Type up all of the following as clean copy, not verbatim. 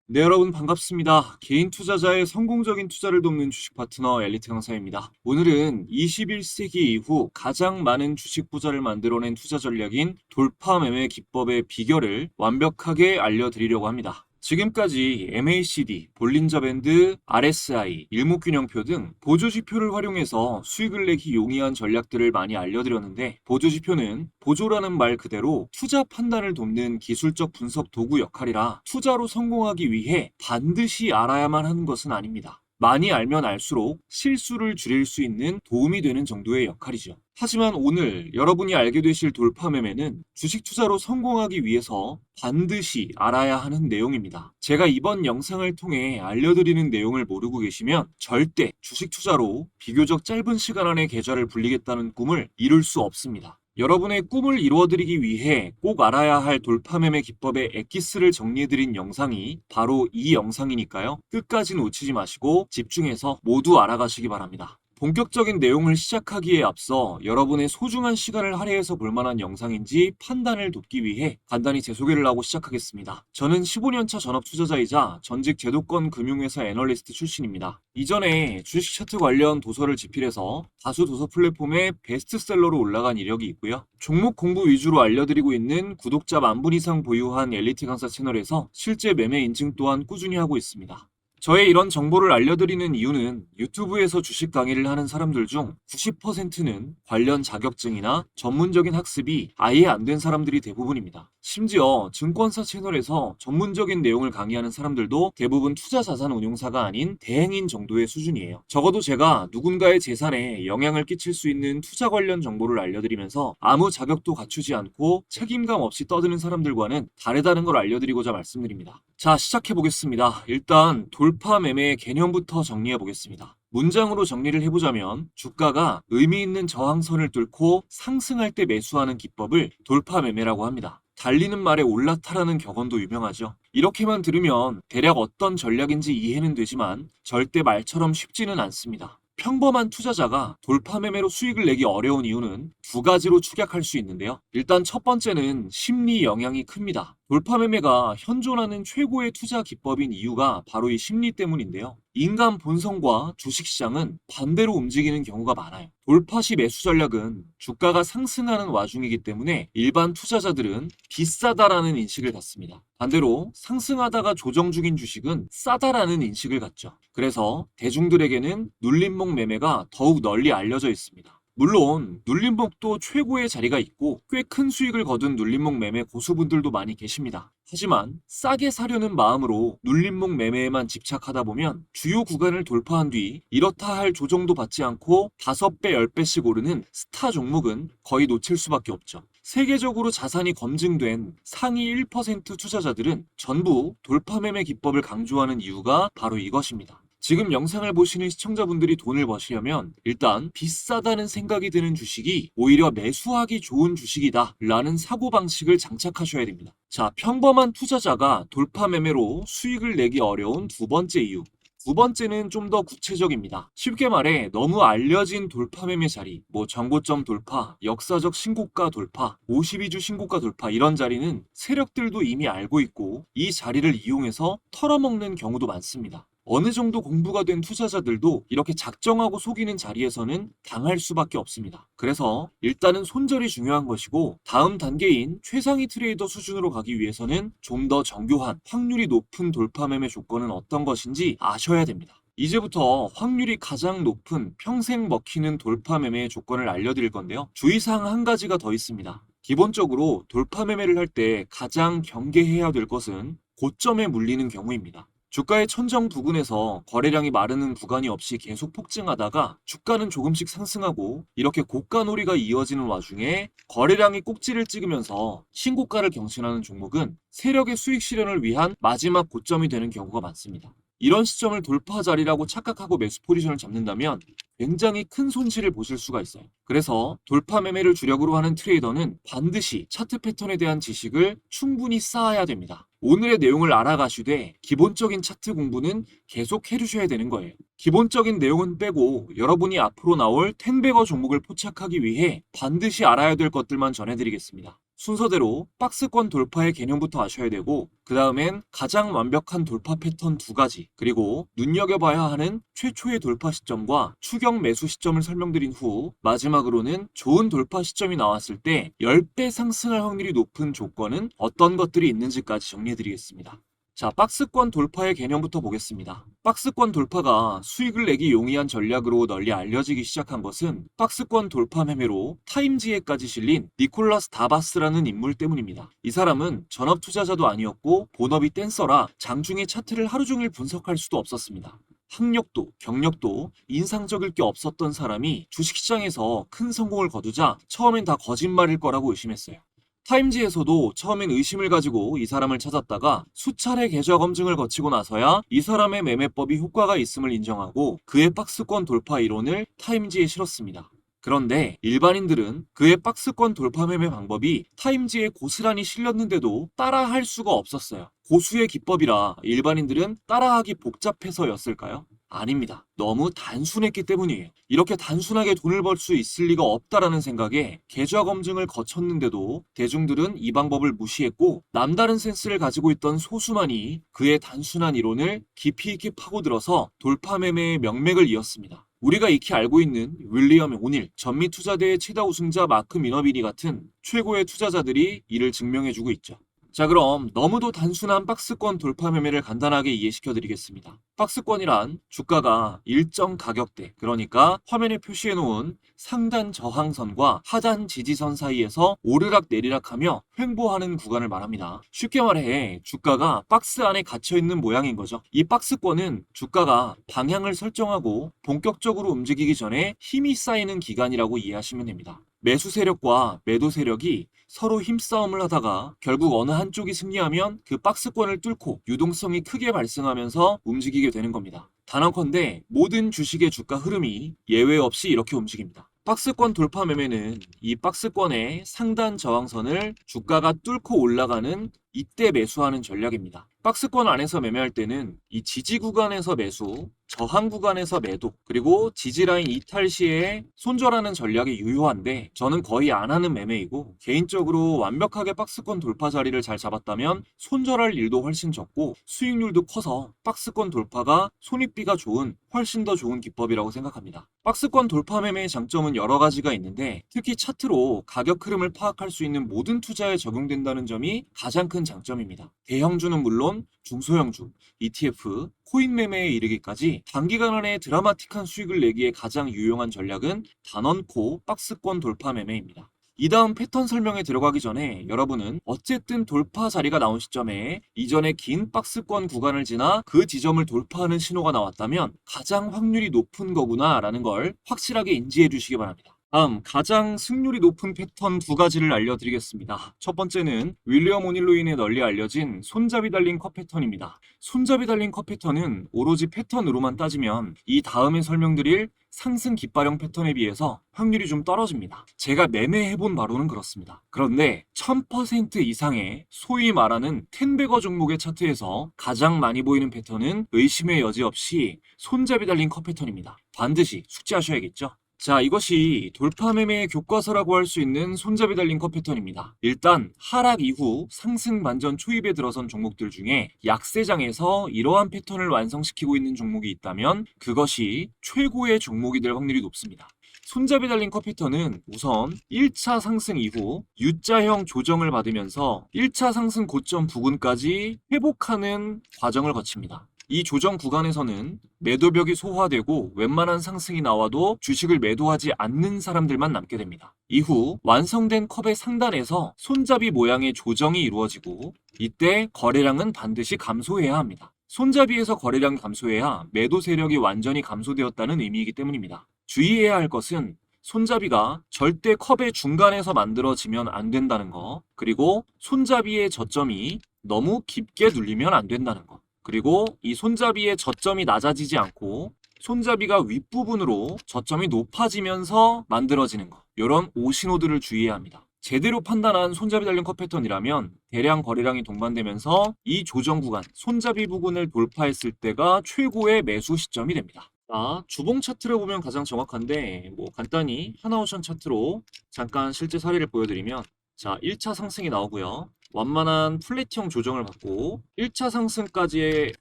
네, 여러분 반갑습니다. 개인 투자자의 성공적인 투자를 돕는 주식 파트너 엘리트 강사입니다. 오늘은 21세기 이후 가장 많은 주식 부자를 만들어낸 투자 전략인 돌파 매매 기법의 비결을 완벽하게 알려드리려고 합니다. 지금까지 MACD, 볼린저 밴드, RSI, 일목균형표 등 보조지표를 활용해서 수익을 내기 용이한 전략들을 많이 알려드렸는데, 보조지표는 보조라는 말 그대로 투자 판단을 돕는 기술적 분석 도구 역할이라 투자로 성공하기 위해 반드시 알아야만 하는 것은 아닙니다. 많이 알면 알수록 실수를 줄일 수 있는 도움이 되는 정도의 역할이죠. 하지만 오늘 여러분이 알게 되실 돌파 매매는 주식 투자로 성공하기 위해서 반드시 알아야 하는 내용입니다. 제가 이번 영상을 통해 알려드리는 내용을 모르고 계시면 절대 주식 투자로 비교적 짧은 시간 안에 계좌를 불리겠다는 꿈을 이룰 수 없습니다. 여러분의 꿈을 이루어드리기 위해 꼭 알아야 할 돌파 매매 기법의 엑기스를 정리해드린 영상이 바로 이 영상이니까요. 끝까지 놓치지 마시고 집중해서 모두 알아가시기 바랍니다. 본격적인 내용을 시작하기에 앞서 여러분의 소중한 시간을 할애해서 볼 만한 영상인지 판단을 돕기 위해 간단히 제 소개를 하고 시작하겠습니다. 저는 15년차 전업 투자자이자 전직 제도권 금융회사 애널리스트 출신입니다. 이전에 주식 차트 관련 도서를 집필해서 다수 도서 플랫폼에 베스트셀러로 올라간 이력이 있고요. 종목 공부 위주로 알려드리고 있는 구독자 10,000분 이상 보유한 엘리트 강사 채널에서 실제 매매 인증 또한 꾸준히 하고 있습니다. 저의 이런 정보를 알려드리는 이유는 유튜브에서 주식 강의를 하는 사람들 중 90%는 관련 자격증이나 전문적인 학습이 아예 안 된 사람들이 대부분입니다. 심지어 증권사 채널에서 전문적인 내용을 강의하는 사람들도 대부분 투자자산 운용사가 아닌 대행인 정도의 수준이에요. 적어도 제가 누군가의 재산에 영향을 끼칠 수 있는 투자 관련 정보를 알려드리면서 아무 자격도 갖추지 않고 책임감 없이 떠드는 사람들과는 다르다는 걸 알려드리고자 말씀드립니다. 자, 시작해보겠습니다. 일단 돌파 매매의 개념부터 정리해보겠습니다. 문장으로 정리를 해보자면 주가가 의미 있는 저항선을 뚫고 상승할 때 매수하는 기법을 돌파 매매라고 합니다. 달리는 말에 올라타라는 격언도 유명하죠. 이렇게만 들으면 대략 어떤 전략인지 이해는 되지만 절대 말처럼 쉽지는 않습니다. 평범한 투자자가 돌파 매매로 수익을 내기 어려운 이유는 두 가지로 축약할 수 있는데요. 일단 첫 번째는 심리 영향이 큽니다. 돌파 매매가 현존하는 최고의 투자 기법인 이유가 바로 이 심리 때문인데요. 인간 본성과 주식시장은 반대로 움직이는 경우가 많아요. 돌파시 매수 전략은 주가가 상승하는 와중이기 때문에 일반 투자자들은 비싸다라는 인식을 갖습니다. 반대로 상승하다가 조정 중인 주식은 싸다라는 인식을 갖죠. 그래서 대중들에게는 눌림목 매매가 더욱 널리 알려져 있습니다. 물론 눌림목도 최고의 자리가 있고 꽤 큰 수익을 거둔 눌림목 매매 고수분들도 많이 계십니다. 하지만 싸게 사려는 마음으로 눌림목 매매에만 집착하다 보면 주요 구간을 돌파한 뒤 이렇다 할 조정도 받지 않고 5배, 10배씩 오르는 스타 종목은 거의 놓칠 수밖에 없죠. 세계적으로 자산이 검증된 상위 1% 투자자들은 전부 돌파 매매 기법을 강조하는 이유가 바로 이것입니다. 지금 영상을 보시는 시청자분들이 돈을 버시려면 일단 비싸다는 생각이 드는 주식이 오히려 매수하기 좋은 주식이다 라는 사고방식을 장착하셔야 됩니다. 자, 평범한 투자자가 돌파 매매로 수익을 내기 어려운 두 번째 이유. 두 번째는 좀 더 구체적입니다. 쉽게 말해 너무 알려진 돌파 매매 자리, 전고점 돌파, 역사적 신고가 돌파, 52주 신고가 돌파 이런 자리는 세력들도 이미 알고 있고 이 자리를 이용해서 털어먹는 경우도 많습니다. 어느 정도 공부가 된 투자자들도 이렇게 작정하고 속이는 자리에서는 당할 수밖에 없습니다. 그래서 일단은 손절이 중요한 것이고 다음 단계인 최상위 트레이더 수준으로 가기 위해서는 좀 더 정교한 확률이 높은 돌파 매매 조건은 어떤 것인지 아셔야 됩니다. 이제부터 확률이 가장 높은 평생 먹히는 돌파 매매의 조건을 알려드릴 건데요. 주의사항 한 가지가 더 있습니다. 기본적으로 돌파 매매를 할 때 가장 경계해야 될 것은 고점에 물리는 경우입니다. 주가의 천정 부근에서 거래량이 마르는 구간이 없이 계속 폭증하다가 주가는 조금씩 상승하고 이렇게 고가놀이가 이어지는 와중에 거래량이 꼭지를 찍으면서 신고가를 경신하는 종목은 세력의 수익 실현을 위한 마지막 고점이 되는 경우가 많습니다. 이런 시점을 돌파 자리라고 착각하고 매수 포지션을 잡는다면 굉장히 큰 손실을 보실 수가 있어요. 그래서 돌파 매매를 주력으로 하는 트레이더는 반드시 차트 패턴에 대한 지식을 충분히 쌓아야 됩니다. 오늘의 내용을 알아가시되 기본적인 차트 공부는 계속 해주셔야 되는 거예요. 기본적인 내용은 빼고 여러분이 앞으로 나올 텐베거 종목을 포착하기 위해 반드시 알아야 될 것들만 전해드리겠습니다. 순서대로 박스권 돌파의 개념부터 아셔야 되고, 그 다음엔 가장 완벽한 돌파 패턴 2가지, 그리고 눈여겨봐야 하는 최초의 돌파 시점과 추격 매수 시점을 설명드린 후, 마지막으로는 좋은 돌파 시점이 나왔을 때 10배 상승할 확률이 높은 조건은 어떤 것들이 있는지까지 정리해드리겠습니다. 자, 박스권 돌파의 개념부터 보겠습니다. 박스권 돌파가 수익을 내기 용이한 전략으로 널리 알려지기 시작한 것은 박스권 돌파 매매로 타임지에까지 실린 니콜라스 다바스라는 인물 때문입니다. 이 사람은 전업 투자자도 아니었고 본업이 댄서라 장중에 차트를 하루 종일 분석할 수도 없었습니다. 학력도 경력도 인상적일 게 없었던 사람이 주식시장에서 큰 성공을 거두자 처음엔 다 거짓말일 거라고 의심했어요. 타임지에서도 처음엔 의심을 가지고 이 사람을 찾았다가 수차례 계좌 검증을 거치고 나서야 이 사람의 매매법이 효과가 있음을 인정하고 그의 박스권 돌파 이론을 타임지에 실었습니다. 그런데 일반인들은 그의 박스권 돌파 매매 방법이 타임지에 고스란히 실렸는데도 따라할 수가 없었어요. 고수의 기법이라 일반인들은 따라하기 복잡해서였을까요? 아닙니다. 너무 단순했기 때문이에요. 이렇게 단순하게 돈을 벌 수 있을 리가 없다라는 생각에 계좌 검증을 거쳤는데도 대중들은 이 방법을 무시했고, 남다른 센스를 가지고 있던 소수만이 그의 단순한 이론을 깊이 있게 파고들어서 돌파 매매의 명맥을 이었습니다. 우리가 익히 알고 있는 윌리엄 오닐, 전미투자대회 최다 우승자 마크 미너비니 같은 최고의 투자자들이 이를 증명해주고 있죠. 자, 그럼 너무도 단순한 박스권 돌파 매매를 간단하게 이해시켜 드리겠습니다. 박스권이란 주가가 일정 가격대, 그러니까 화면에 표시해 놓은 상단 저항선과 하단 지지선 사이에서 오르락 내리락하며 횡보하는 구간을 말합니다. 쉽게 말해 주가가 박스 안에 갇혀 있는 모양인 거죠. 이 박스권은 주가가 방향을 설정하고 본격적으로 움직이기 전에 힘이 쌓이는 기간이라고 이해하시면 됩니다. 매수 세력과 매도 세력이 서로 힘싸움을 하다가 결국 어느 한쪽이 승리하면 그 박스권을 뚫고 유동성이 크게 발생하면서 움직이게 되는 겁니다. 단언컨대 모든 주식의 주가 흐름이 예외 없이 이렇게 움직입니다. 박스권 돌파 매매는 이 박스권의 상단 저항선을 주가가 뚫고 올라가는 이때 매수하는 전략입니다. 박스권 안에서 매매할 때는 이 지지 구간에서 매수, 저항 구간에서 매도, 그리고 지지라인 이탈 시에 손절하는 전략이 유효한데 저는 거의 안 하는 매매이고, 개인적으로 완벽하게 박스권 돌파 자리를 잘 잡았다면 손절할 일도 훨씬 적고 수익률도 커서 박스권 돌파가 손익비가 좋은 훨씬 더 좋은 기법이라고 생각합니다. 박스권 돌파 매매의 장점은 여러 가지가 있는데 특히 차트로 가격 흐름을 파악할 수 있는 모든 투자에 적용된다는 점이 가장 큰 장점입니다. 대형주는 물론 중소형주, ETF, 코인 매매에 이르기까지 단기간 안에 드라마틱한 수익을 내기에 가장 유용한 전략은 단언코 박스권 돌파 매매입니다. 이 다음 패턴 설명에 들어가기 전에 여러분은 어쨌든 돌파 자리가 나온 시점에 이전에 긴 박스권 구간을 지나 그 지점을 돌파하는 신호가 나왔다면 가장 확률이 높은 거구나 라는 걸 확실하게 인지해 주시기 바랍니다. 다음 가장 승률이 높은 패턴 2가지를 알려드리겠습니다. 첫 번째는 윌리엄 오닐로 인해 널리 알려진 손잡이 달린 컷 패턴입니다. 손잡이 달린 컷 패턴은 오로지 패턴으로만 따지면 이 다음에 설명드릴 상승 깃발형 패턴에 비해서 확률이 좀 떨어집니다. 제가 매매해본 바로는 그렇습니다. 그런데 1000% 이상의 소위 말하는 텐베거 종목의 차트에서 가장 많이 보이는 패턴은 의심의 여지 없이 손잡이 달린 컷 패턴입니다. 반드시 숙지하셔야겠죠? 자, 이것이 돌파 매매의 교과서라고 할 수 있는 손잡이 달린 컷 패턴입니다. 일단 하락 이후 상승 반전 초입에 들어선 종목들 중에 약세장에서 이러한 패턴을 완성시키고 있는 종목이 있다면 그것이 최고의 종목이 될 확률이 높습니다. 손잡이 달린 컷 패턴은 우선 1차 상승 이후 U자형 조정을 받으면서 1차 상승 고점 부근까지 회복하는 과정을 거칩니다. 이 조정 구간에서는 매도벽이 소화되고 웬만한 상승이 나와도 주식을 매도하지 않는 사람들만 남게 됩니다. 이후 완성된 컵의 상단에서 손잡이 모양의 조정이 이루어지고 이때 거래량은 반드시 감소해야 합니다. 손잡이에서 거래량이 감소해야 매도 세력이 완전히 감소되었다는 의미이기 때문입니다. 주의해야 할 것은 손잡이가 절대 컵의 중간에서 만들어지면 안 된다는 거, 그리고 손잡이의 저점이 너무 깊게 눌리면 안 된다는 거, 그리고 이 손잡이의 저점이 낮아지지 않고 손잡이가 윗부분으로 저점이 높아지면서 만들어지는 거. 이런 오신호들을 주의해야 합니다. 제대로 판단한 손잡이 달린 컷 패턴이라면 대량 거래량이 동반되면서 이 조정 구간, 손잡이 부근을 돌파했을 때가 최고의 매수 시점이 됩니다. 자, 주봉 차트를 보면 가장 정확한데 간단히 하나오션 차트로 잠깐 실제 사례를 보여드리면 자, 1차 상승이 나오고요. 완만한 플랫형 조정을 받고 1차 상승까지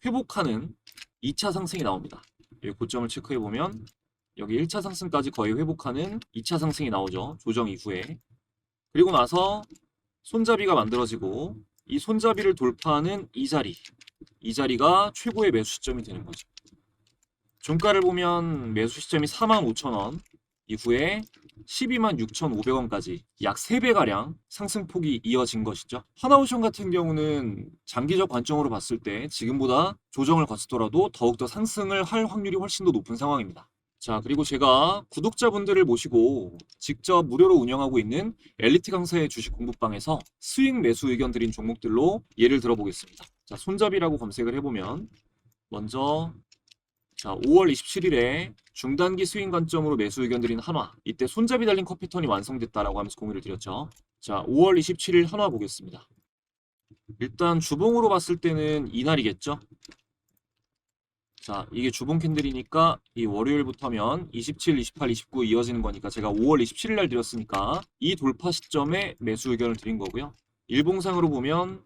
회복하는 2차 상승이 나옵니다. 여기 고점을 체크해보면 여기 1차 상승까지 거의 회복하는 2차 상승이 나오죠. 조정 이후에. 그리고 나서 손잡이가 만들어지고 이 손잡이를 돌파하는 이 자리가 최고의 매수 시점이 되는 거죠. 종가를 보면 매수 시점이 45,000원 이후에 126,500원까지 약 3배가량 상승폭이 이어진 것이죠. 하나오션 같은 경우는 장기적 관점으로 봤을 때 지금보다 조정을 거치더라도 더욱더 상승을 할 확률이 훨씬 더 높은 상황입니다. 자, 그리고 제가 구독자분들을 모시고 직접 무료로 운영하고 있는 엘리트 강사의 주식 공부방에서 수익 매수 의견 드린 종목들로 예를 들어보겠습니다. 자, 손잡이라고 검색을 해보면 먼저 자, 5월 27일에 중단기 스윙 관점으로 매수 의견 드린 한화. 이때 손잡이 달린 컷 패턴이 완성됐다라고 하면서 공유를 드렸죠. 자, 5월 27일 한화 보겠습니다. 일단 주봉으로 봤을 때는 이날이겠죠. 자, 이게 주봉 캔들이니까 이 월요일부터면 27, 28, 29 이어지는 거니까 제가 5월 27일 날 드렸으니까 이 돌파 시점에 매수 의견을 드린 거고요. 일봉상으로 보면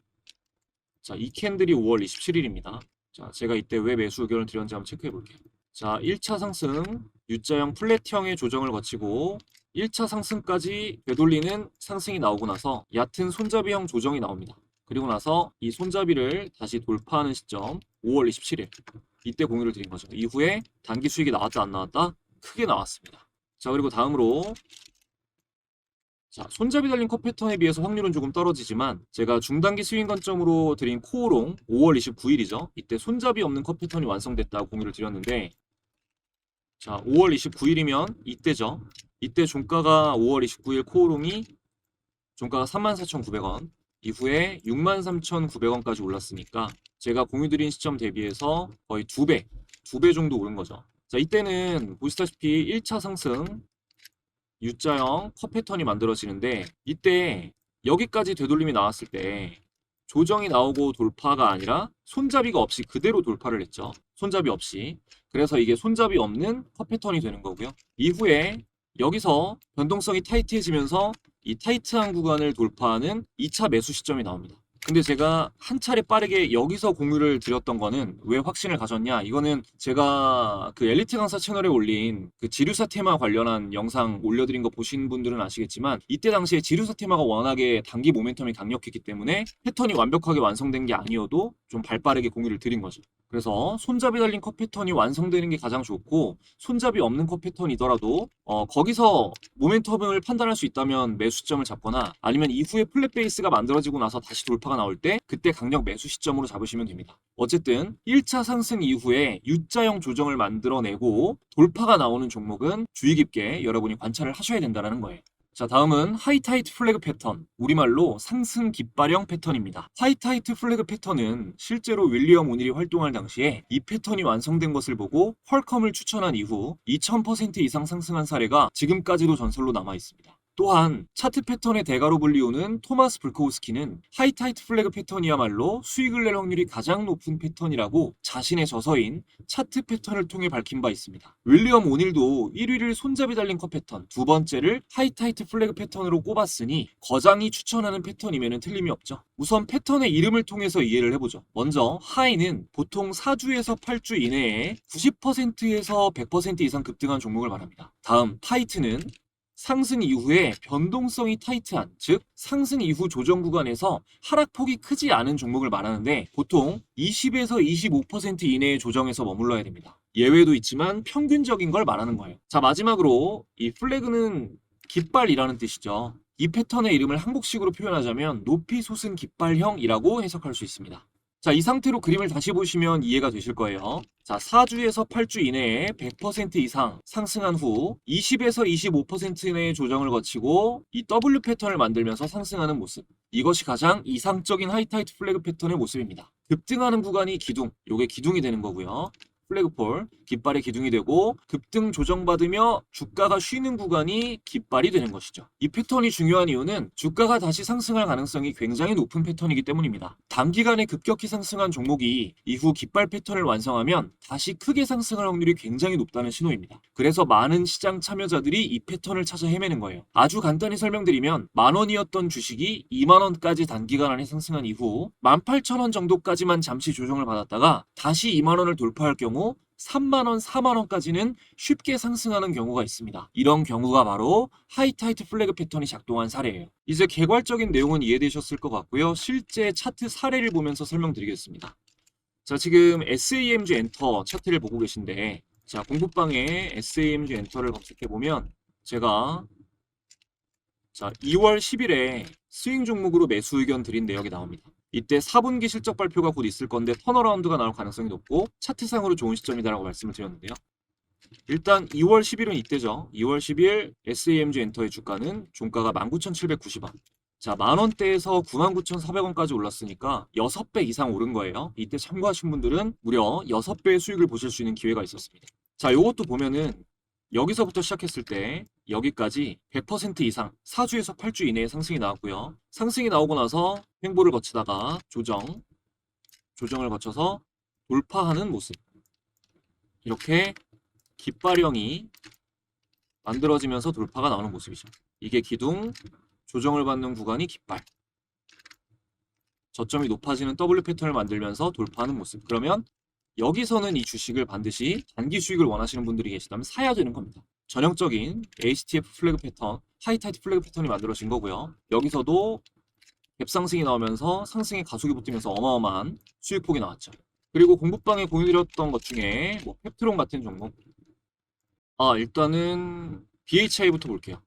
자, 이 캔들이 5월 27일입니다. 자, 제가 이때 왜 매수 의견을 드렸는지 한번 체크해 볼게요. 자, 1차 상승 U자형 플랫형의 조정을 거치고 1차 상승까지 되돌리는 상승이 나오고 나서 얕은 손잡이형 조정이 나옵니다. 그리고 나서 이 손잡이를 다시 돌파하는 시점 5월 27일 이때 공유를 드린 거죠. 이후에 단기 수익이 나왔다 안 나왔다? 크게 나왔습니다. 자, 그리고 다음으로 자, 손잡이 달린 컷 패턴에 비해서 확률은 조금 떨어지지만 제가 중단기 스윙 관점으로 드린 코오롱 5월 29일이죠. 이때 손잡이 없는 컷 패턴이 완성됐다고 공유를 드렸는데 자, 5월 29일이면 이때죠. 이때 종가가 5월 29일 코오롱이 종가가 34,900원 이후에 63,900원까지 올랐으니까 제가 공유드린 시점 대비해서 거의 2배 정도 오른 거죠. 자, 이때는 보시다시피 1차 상승 U자형 컷 패턴이 만들어지는데 이때 여기까지 되돌림이 나왔을 때 조정이 나오고 돌파가 아니라 손잡이가 없이 그대로 돌파를 했죠. 손잡이 없이. 그래서 이게 손잡이 없는 컷 패턴이 되는 거고요. 이후에 여기서 변동성이 타이트해지면서 이 타이트한 구간을 돌파하는 2차 매수 시점이 나옵니다. 근데 제가 한 차례 빠르게 여기서 공유를 드렸던 거는 왜 확신을 가졌냐? 이거는 제가 그 엘리트 강사 채널에 올린 그 지류사 테마 관련한 영상 올려드린 거 보신 분들은 아시겠지만 이때 당시에 지류사 테마가 워낙에 단기 모멘텀이 강력했기 때문에 패턴이 완벽하게 완성된 게 아니어도 좀 발빠르게 공유를 드린 거죠. 그래서 손잡이 달린 컷 패턴이 완성되는 게 가장 좋고 손잡이 없는 컷 패턴이더라도 거기서 모멘텀을 판단할 수 있다면 매수점을 잡거나 아니면 이후에 플랫 베이스가 만들어지고 나서 다시 돌파가 나올 때 그때 강력 매수 시점으로 잡으시면 됩니다. 어쨌든 1차 상승 이후에 U자형 조정을 만들어내고 돌파가 나오는 종목은 주의 깊게 여러분이 관찰을 하셔야 된다는 거예요. 자, 다음은 하이타이트 플래그 패턴, 우리말로 상승 깃발형 패턴입니다. 하이타이트 플래그 패턴은 실제로 윌리엄 오닐이 활동할 당시에 이 패턴이 완성된 것을 보고 퀄컴을 추천한 이후 2000% 이상 상승한 사례가 지금까지도 전설로 남아 있습니다. 또한 차트 패턴의 대가로 불리우는 토마스 불코우스키는 하이타이트 플래그 패턴이야말로 수익을 낼 확률이 가장 높은 패턴이라고 자신의 저서인 차트 패턴을 통해 밝힌 바 있습니다. 윌리엄 오닐도 1위를 손잡이 달린 컷 패턴, 두 번째를 하이타이트 플래그 패턴으로 꼽았으니 거장이 추천하는 패턴이면 틀림이 없죠. 우선 패턴의 이름을 통해서 이해를 해보죠. 먼저 하이는 보통 4주에서 8주 이내에 90%에서 100% 이상 급등한 종목을 말합니다. 다음 타이트는 상승 이후에 변동성이 타이트한, 즉 상승 이후 조정 구간에서 하락폭이 크지 않은 종목을 말하는데 보통 20에서 25% 이내의 조정에서 머물러야 됩니다. 예외도 있지만 평균적인 걸 말하는 거예요. 자, 마지막으로 이 플래그는 깃발이라는 뜻이죠. 이 패턴의 이름을 한국식으로 표현하자면 높이 솟은 깃발형이라고 해석할 수 있습니다. 자, 이 상태로 그림을 다시 보시면 이해가 되실 거예요. 자, 4주에서 8주 이내에 100% 이상 상승한 후 20에서 25% 이내의 조정을 거치고 이 W 패턴을 만들면서 상승하는 모습. 이것이 가장 이상적인 하이타이트 플래그 패턴의 모습입니다. 급등하는 구간이 기둥, 요게 기둥이 되는 거고요. 플래그폴, 깃발의 기둥이 되고 급등 조정받으며 주가가 쉬는 구간이 깃발이 되는 것이죠. 이 패턴이 중요한 이유는 주가가 다시 상승할 가능성이 굉장히 높은 패턴이기 때문입니다. 단기간에 급격히 상승한 종목이 이후 깃발 패턴을 완성하면 다시 크게 상승할 확률이 굉장히 높다는 신호입니다. 그래서 많은 시장 참여자들이 이 패턴을 찾아 헤매는 거예요. 아주 간단히 설명드리면 10,000원이었던 주식이 20,000원까지 단기간 안에 상승한 이후 18,000원 정도까지만 잠시 조정을 받았다가 다시 20,000원을 돌파할 경우 30,000원, 40,000원까지는 쉽게 상승하는 경우가 있습니다. 이런 경우가 바로 하이타이트 플래그 패턴이 작동한 사례예요. 이제 개괄적인 내용은 이해되셨을 것 같고요. 실제 차트 사례를 보면서 설명드리겠습니다. 자, 지금 SAMG 엔터 차트를 보고 계신데, 자, 공부방에 SAMG 엔터를 검색해보면 제가 2월 10일에 스윙 종목으로 매수 의견 드린 내역이 나옵니다. 이때 4분기 실적 발표가 곧 있을 건데 턴어라운드가 나올 가능성이 높고 차트상으로 좋은 시점이다라고 말씀을 드렸는데요. 일단 2월 10일은 이때죠. 2월 10일 SAMG 엔터의 주가는 종가가 19,790원. 자, 만원대에서 99,400원까지 올랐으니까 6배 이상 오른 거예요. 이때 참고하신 분들은 무려 6배의 수익을 보실 수 있는 기회가 있었습니다. 자, 요것도 보면은 여기서부터 시작했을 때 여기까지 100% 이상 4주에서 8주 이내에 상승이 나왔고요. 상승이 나오고 나서 횡보를 거치다가 조정을 거쳐서 돌파하는 모습. 이렇게 깃발형이 만들어지면서 돌파가 나오는 모습이죠. 이게 기둥, 조정을 받는 구간이 깃발. 저점이 높아지는 W 패턴을 만들면서 돌파하는 모습. 그러면 여기서는 이 주식을 반드시 단기 수익을 원하시는 분들이 계시다면 사야 되는 겁니다. 전형적인 HTF 플래그 패턴, 하이타이트 플래그 패턴이 만들어진 거고요. 여기서도 갭상승이 나오면서 상승의 가속이 붙으면서 어마어마한 수익폭이 나왔죠. 그리고 공부방에 공유드렸던 것 중에 뭐 펩트론 같은 종목. 일단은 BHI부터 볼게요.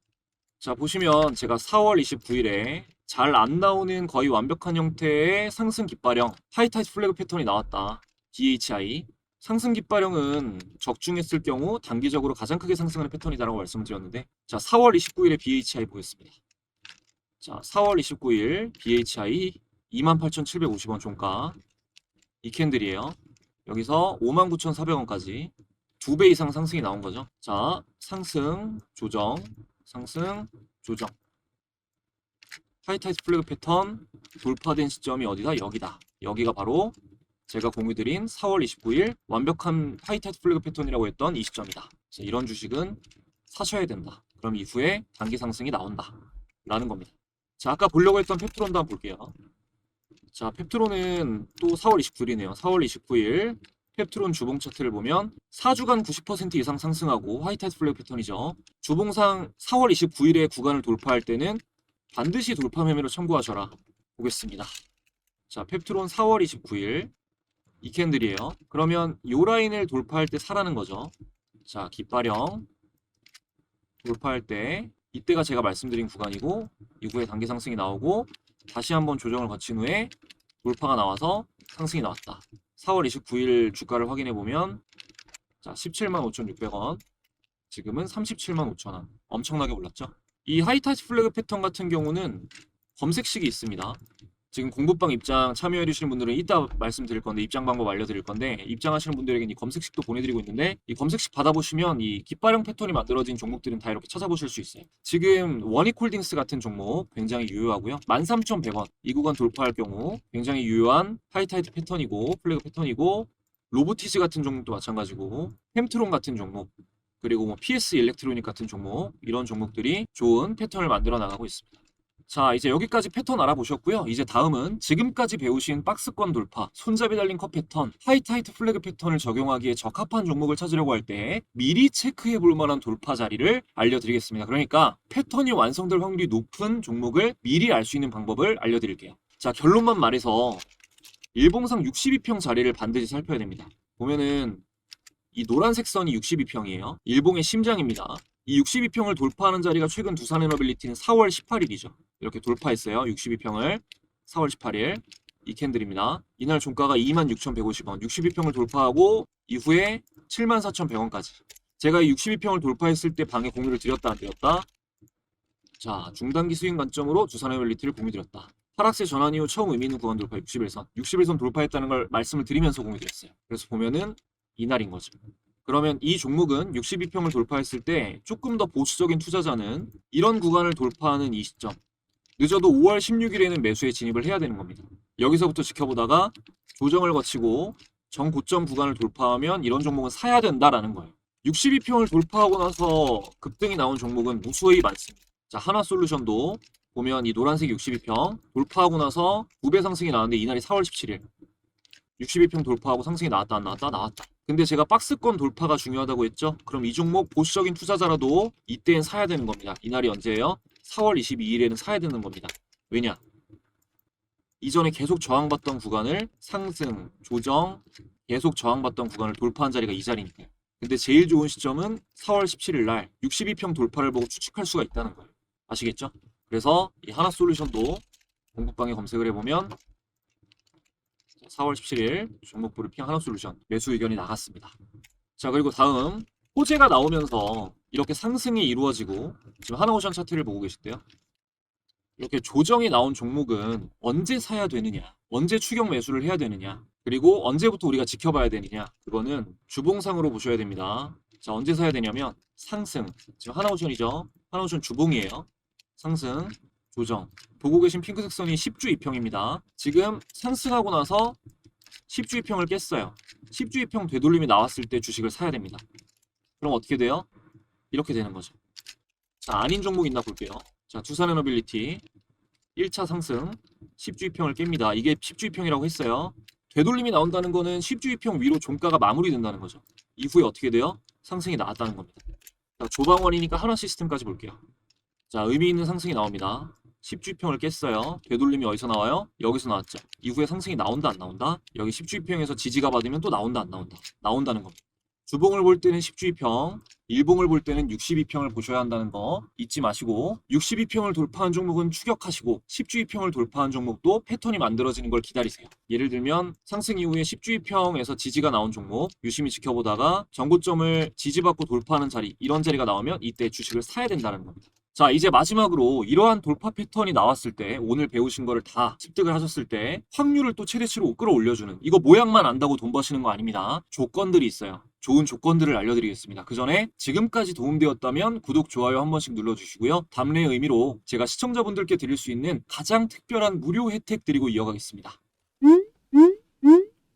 자, 보시면 제가 4월 29일에 잘 안 나오는 거의 완벽한 형태의 상승 깃발형 하이타이트 플래그 패턴이 나왔다. BHI. 상승 깃발형은 적중했을 경우 단기적으로 가장 크게 상승하는 패턴이다라고 말씀을 드렸는데, 자, 4월 29일에 BHI 보겠습니다. 자, 4월 29일 BHI 28,750원 종가. 이 캔들이에요. 여기서 59,400원까지 2배 이상 상승이 나온 거죠. 자, 상승, 조정, 상승, 조정. 하이타이트 플래그 패턴 돌파된 시점이 어디다? 여기다. 여기가 바로 제가 공유드린 4월 29일 완벽한 하이타이트 플래그 패턴이라고 했던 이 시점이다. 이런 주식은 사셔야 된다. 그럼 이후에 단기 상승이 나온다. 라는 겁니다. 자, 아까 보려고 했던 펩트론도 한번 볼게요. 자, 펩트론은 또 4월 29일이네요. 4월 29일 펩트론 주봉 차트를 보면 4주간 90% 이상 상승하고 하이타이트 플래그 패턴이죠. 주봉상 4월 29일에 구간을 돌파할 때는 반드시 돌파 매매로 참고하셔라. 보겠습니다. 자, 펩트론 4월 29일 이 캔들이에요. 그러면 이 라인을 돌파할 때 사라는 거죠. 자, 깃발형 돌파할 때 이때가 제가 말씀드린 구간이고 이후에 단기 상승이 나오고 다시 한번 조정을 거친 후에 돌파가 나와서 상승이 나왔다. 4월 29일 주가를 확인해 보면 자, 175,600원. 지금은 375,000원. 엄청나게 올랐죠. 이 하이타이트 플래그 패턴 같은 경우는 검색식이 있습니다. 지금 공부방 입장 참여해 주시는 분들은 이따 말씀드릴 건데 입장 방법 알려드릴 건데 입장하시는 분들에게는 이 검색식도 보내드리고 있는데 이 검색식 받아보시면 이 깃발형 패턴이 만들어진 종목들은 다 이렇게 찾아보실 수 있어요. 지금 원익홀딩스 같은 종목 굉장히 유효하고요. 13,100원 이 구간 돌파할 경우 굉장히 유효한 하이타이트 패턴이고 플래그 패턴이고 로보티즈 같은 종목도 마찬가지고 햄트론 같은 종목 그리고 뭐 PS 일렉트로닉 같은 종목 이런 종목들이 좋은 패턴을 만들어 나가고 있습니다. 자, 이제 여기까지 패턴 알아보셨고요. 이제 다음은 지금까지 배우신 박스권 돌파, 손잡이 달린 컷 패턴, 하이타이트 플래그 패턴을 적용하기에 적합한 종목을 찾으려고 할 때 미리 체크해 볼 만한 돌파 자리를 알려드리겠습니다. 그러니까 패턴이 완성될 확률이 높은 종목을 미리 알 수 있는 방법을 알려드릴게요. 자, 결론만 말해서 일봉상 62평 자리를 반드시 살펴야 됩니다. 보면은 이 노란색 선이 62평이에요. 일봉의 심장입니다. 이 62평을 돌파하는 자리가 최근 두산에너빌리티는 4월 18일이죠. 이렇게 돌파했어요. 62평을 4월 18일 이 캔들입니다. 이날 종가가 26,150원 62평을 돌파하고 이후에 74,100원까지 제가 이 62평을 돌파했을 때 방에 공유를 드렸다 안 드렸다? 자, 중단기 스윙 관점으로 두산에너빌리티를 공유드렸다. 하락세 전환 이후 처음 의미 있는 구간 돌파 61선 61선 돌파했다는 걸 말씀을 드리면서 공유드렸어요. 그래서 보면은 이날인 거죠. 그러면 이 종목은 62평을 돌파했을 때 조금 더 보수적인 투자자는 이런 구간을 돌파하는 이 시점, 늦어도 5월 16일에는 매수에 진입을 해야 되는 겁니다. 여기서부터 지켜보다가 조정을 거치고 정고점 구간을 돌파하면 이런 종목은 사야 된다라는 거예요. 62평을 돌파하고 나서 급등이 나온 종목은 무수히 많습니다. 자, 하나솔루션도 보면 이 노란색 62평 돌파하고 나서 2배 상승이 나왔는데 이날이 4월 17일. 62평 돌파하고 상승이 나왔다 안 나왔다? 나왔다. 근데 제가 박스권 돌파가 중요하다고 했죠? 그럼 이 종목 보수적인 투자자라도 이때는 사야 되는 겁니다. 이날이 언제예요? 4월 22일에는 사야 되는 겁니다. 왜냐? 이전에 계속 저항받던 구간을 상승, 조정, 계속 저항받던 구간을 돌파한 자리가 이 자리니까요. 근데 제일 좋은 시점은 4월 17일 날 62평 돌파를 보고 추측할 수가 있다는 거예요. 아시겠죠? 그래서 이 하나솔루션도 공부방에 검색을 해보면 4월 17일 종목 브리핑 하나솔루션 매수 의견이 나갔습니다. 자, 그리고 다음 호재가 나오면서 이렇게 상승이 이루어지고 지금 하나오션 차트를 보고 계실때요. 이렇게 조정이 나온 종목은 언제 사야 되느냐, 언제 추격 매수를 해야 되느냐, 그리고 언제부터 우리가 지켜봐야 되느냐, 그거는 주봉상으로 보셔야 됩니다. 자, 언제 사야 되냐면 상승, 지금 하나오션이죠. 하나오션 주봉이에요. 상승, 조정. 보고 계신 핑크색 선이 10주 2평입니다. 지금 상승하고 나서 10주 2평을 깼어요. 10주 2평 되돌림이 나왔을 때 주식을 사야 됩니다. 그럼 어떻게 돼요? 이렇게 되는 거죠. 자, 아닌 종목 있나 볼게요. 자, 두산에너빌리티 1차 상승 10주 2평을 깹니다. 이게 10주 2평이라고 했어요. 되돌림이 나온다는 거는 10주 2평 위로 종가가 마무리된다는 거죠. 이후에 어떻게 돼요? 상승이 나왔다는 겁니다. 자, 조방원이니까 하나시스템까지 볼게요. 자, 의미 있는 상승이 나옵니다. 10주 2평을 깼어요. 되돌림이 어디서 나와요? 여기서 나왔죠. 이후에 상승이 나온다 안 나온다? 여기 10주 2평에서 지지가 받으면 또 나온다 안 나온다? 나온다는 겁니다. 주봉을 볼 때는 10주 2평, 일봉을 볼 때는 62평을 보셔야 한다는 거 잊지 마시고 62평을 돌파한 종목은 추격하시고 10주 2평을 돌파한 종목도 패턴이 만들어지는 걸 기다리세요. 예를 들면 상승 이후에 10주 2평에서 지지가 나온 종목 유심히 지켜보다가 정고점을 지지받고 돌파하는 자리, 이런 자리가 나오면 이때 주식을 사야 된다는 겁니다. 자, 이제 마지막으로 이러한 돌파 패턴이 나왔을 때, 오늘 배우신 거를 다 습득을 하셨을 때 확률을 또 최대치로 끌어올려주는, 이거 모양만 안다고 돈 버시는 거 아닙니다. 조건들이 있어요. 좋은 조건들을 알려드리겠습니다. 그 전에 지금까지 도움되었다면 구독, 좋아요 한 번씩 눌러주시고요. 답례의 의미로 제가 시청자분들께 드릴 수 있는 가장 특별한 무료 혜택 드리고 이어가겠습니다.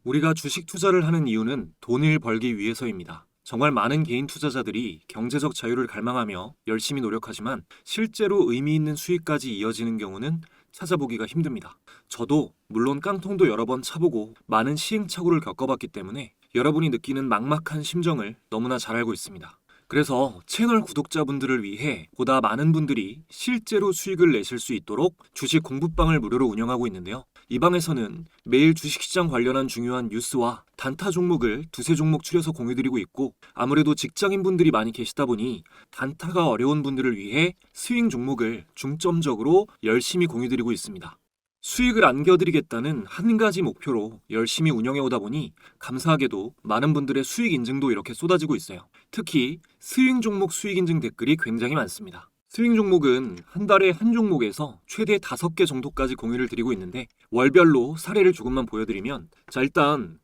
우리가 주식 투자를 하는 이유는 돈을 벌기 위해서입니다. 정말 많은 개인 투자자들이 경제적 자유를 갈망하며 열심히 노력하지만 실제로 의미 있는 수익까지 이어지는 경우는 찾아보기가 힘듭니다. 저도 물론 깡통도 여러 번 차보고 많은 시행착오를 겪어봤기 때문에 여러분이 느끼는 막막한 심정을 너무나 잘 알고 있습니다. 그래서 채널 구독자분들을 위해 보다 많은 분들이 실제로 수익을 내실 수 있도록 주식 공부방을 무료로 운영하고 있는데요. 이 방에서는 매일 주식시장 관련한 중요한 뉴스와 단타 종목을 두세 종목 추려서 공유드리고 있고, 아무래도 직장인분들이 많이 계시다 보니 단타가 어려운 분들을 위해 스윙 종목을 중점적으로 열심히 공유드리고 있습니다. 수익을 안겨드리겠다는 한 가지 목표로 열심히 운영해오다 보니 감사하게도 많은 분들의 수익 인증도 이렇게 쏟아지고 있어요. 특히 스윙 종목 수익 인증 댓글이 굉장히 많습니다. 스윙 종목은 한 달에 한 종목에서 최대 5개 정도까지 공유를 드리고 있는데, 월별로 사례를 조금만 보여드리면, 일단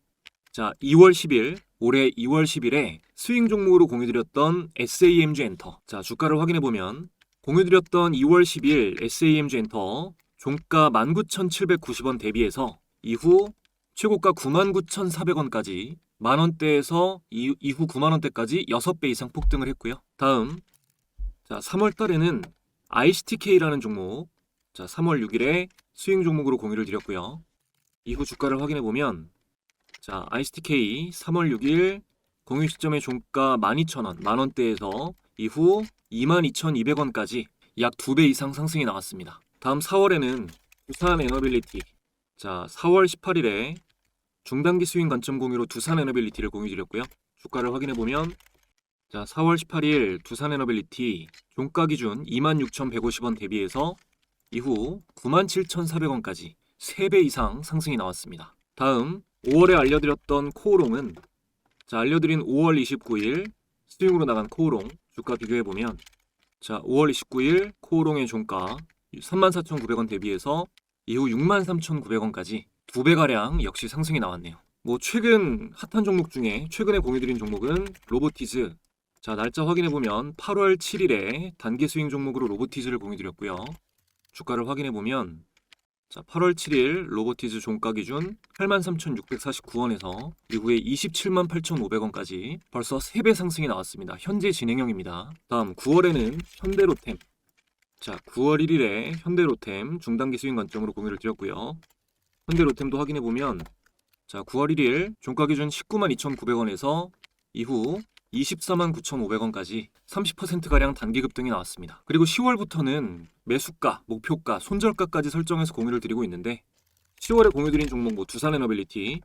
2월 10일, 올해 2월 10일에 스윙 종목으로 공유드렸던 SAMG 엔터, 주가를 확인해보면 공유드렸던 2월 10일 SAMG 엔터 종가 19,790원 대비해서 이후 최고가 99,400원까지 만원대에서 이후 9만원대까지 6배 이상 폭등을 했고요. 다음 3월 달에는 ICTK라는 종목, 3월 6일에 스윙 종목으로 공유를 드렸고요. 이후 주가를 확인해보면 ICTK 3월 6일 공유 시점의 종가 12,000원, 만원대에서 이후 22,200원까지 약 2배 이상 상승이 나왔습니다. 다음 4월에는 두산에너빌리티, 4월 18일에 중단기 스윙 관점 공유로 두산에너빌리티를 공유드렸고요. 주가를 확인해보면 4월 18일 두산에너빌리티 종가 기준 26,150원 대비해서 이후 97,400원까지 3배 이상 상승이 나왔습니다. 다음 5월에 알려드렸던 코오롱은 알려드린 5월 29일 스윙으로 나간 코오롱 주가 비교해보면 5월 29일 코오롱의 종가 34,900원 대비해서 이후 63,900원까지 2배가량 역시 상승이 나왔네요. 최근 핫한 종목 중에 최근에 공유드린 종목은 로보티즈. 자, 날짜 확인해보면 8월 7일에 단기 스윙 종목으로 로보티즈를 공유드렸고요. 주가를 확인해보면 자, 8월 7일 로보티즈 종가 기준 83,649원에서 이후에 278,500원까지 벌써 3배 상승이 나왔습니다. 현재 진행형입니다. 다음 9월에는 현대로템. 자, 9월 1일에 현대로템 중단기 스윙 관점으로 공유를 드렸고요. 현대로템도 확인해보면 자, 9월 1일 종가 기준 192,900원에서 이후 249,500원까지 30%가량 단기 급등이 나왔습니다. 그리고 10월부터는 매수가, 목표가, 손절가까지 설정해서 공유를 드리고 있는데 10월에 공유드린 종목 두산에너빌리티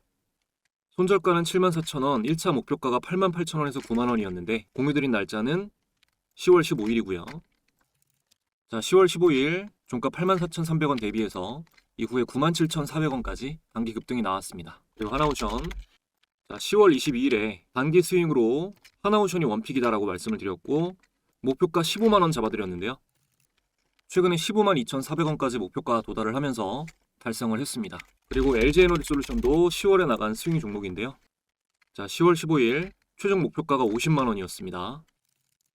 손절가는 74,000원, 1차 목표가가 88,000원에서 9만원이었는데 공유드린 날짜는 10월 15일이고요. 자, 10월 15일 종가 84,300원 대비해서 이후에 97,400원까지 단기 급등이 나왔습니다. 그리고 하나오션 자, 10월 22일에 단기 스윙으로 하나오션이 원픽이다라고 말씀을 드렸고 목표가 15만원 잡아드렸는데요. 최근에 152,400원까지 목표가 도달을 하면서 달성을 했습니다. 그리고 LG에너지솔루션도 10월에 나간 스윙 종목인데요. 자, 10월 15일 최종 목표가가 50만원이었습니다.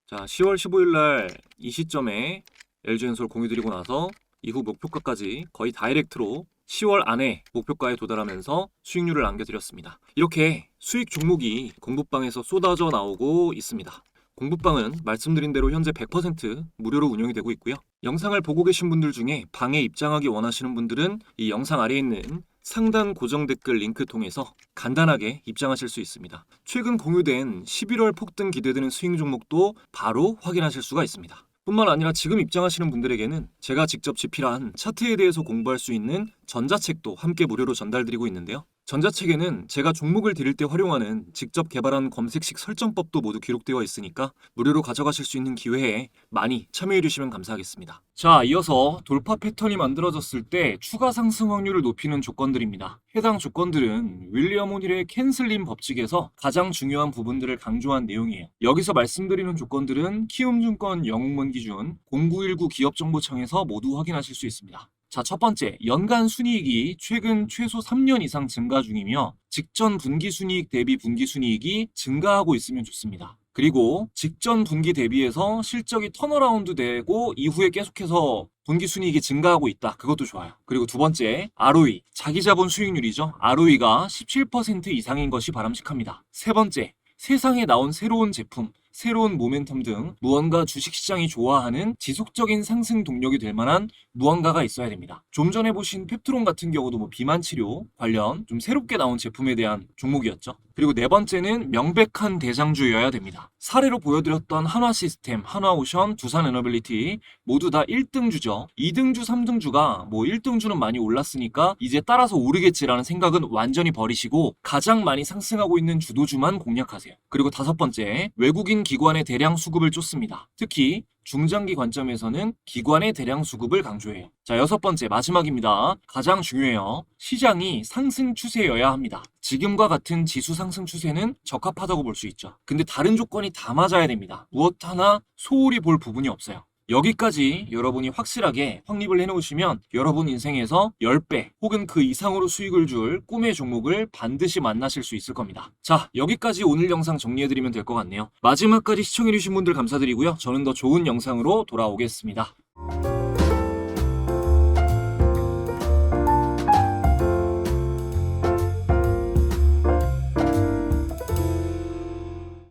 자, 10월 15일날 이 시점에 LG엔솔 공유드리고 나서 이후 목표가까지 거의 다이렉트로 10월 안에 목표가에 도달하면서 수익률을 안겨드렸습니다. 이렇게 수익 종목이 공부방에서 쏟아져 나오고 있습니다. 공부방은 말씀드린 대로 현재 100% 무료로 운영이 되고 있고요. 영상을 보고 계신 분들 중에 방에 입장하기 원하시는 분들은 이 영상 아래에 있는 상단 고정 댓글 링크 통해서 간단하게 입장하실 수 있습니다. 최근 공유된 11월 폭등 기대되는 수익 종목도 바로 확인하실 수가 있습니다. 뿐만 아니라 지금 입장하시는 분들에게는 제가 직접 집필한 차트에 대해서 공부할 수 있는 전자책도 함께 무료로 전달드리고 있는데요. 전자책에는 제가 종목을 드릴 때 활용하는 직접 개발한 검색식 설정법도 모두 기록되어 있으니까 무료로 가져가실 수 있는 기회에 많이 참여해 주시면 감사하겠습니다. 자, 이어서 돌파 패턴이 만들어졌을 때 추가 상승 확률을 높이는 조건들입니다. 해당 조건들은 윌리엄 오닐의 캔슬림 법칙에서 가장 중요한 부분들을 강조한 내용이에요. 여기서 말씀드리는 조건들은 키움증권 영웅문 기준 0919 기업정보청에서 모두 확인하실 수 있습니다. 자, 첫 번째, 연간 순이익이 최근 최소 3년 이상 증가 중이며 직전 분기 순이익 대비 분기 순이익이 증가하고 있으면 좋습니다. 그리고 직전 분기 대비해서 실적이 턴어라운드 되고 이후에 계속해서 분기 순이익이 증가하고 있다. 그것도 좋아요. 그리고 두 번째, ROE, 자기자본 수익률이죠. ROE가 17% 이상인 것이 바람직합니다. 세 번째, 세상에 나온 새로운 제품, 새로운 모멘텀 등 무언가 주식시장이 좋아하는 지속적인 상승 동력이 될 만한 무언가가 있어야 됩니다. 좀 전에 보신 펩트론 같은 경우도 비만 치료 관련 좀 새롭게 나온 제품에 대한 종목이었죠. 그리고 네 번째는 명백한 대장주여야 됩니다. 사례로 보여드렸던 한화시스템, 한화오션, 두산에너빌리티 모두 다 1등주죠. 2등주, 3등주가 1등주는 많이 올랐으니까 이제 따라서 오르겠지라는 생각은 완전히 버리시고 가장 많이 상승하고 있는 주도주만 공략하세요. 그리고 다섯 번째, 외국인 기관의 대량 수급을 쫓습니다. 특히 중장기 관점에서는 기관의 대량 수급을 강조해요. 자, 여섯 번째, 마지막입니다. 가장 중요해요. 시장이 상승 추세여야 합니다. 지금과 같은 지수 상승 추세는 적합하다고 볼 수 있죠. 근데 다른 조건이 다 맞아야 됩니다. 무엇 하나 소홀히 볼 부분이 없어요. 여기까지 여러분이 확실하게 확립을 해놓으시면 여러분 인생에서 10배 혹은 그 이상으로 수익을 줄 꿈의 종목을 반드시 만나실 수 있을 겁니다. 자, 여기까지 오늘 영상 정리해드리면 될 것 같네요. 마지막까지 시청해주신 분들 감사드리고요. 저는 더 좋은 영상으로 돌아오겠습니다.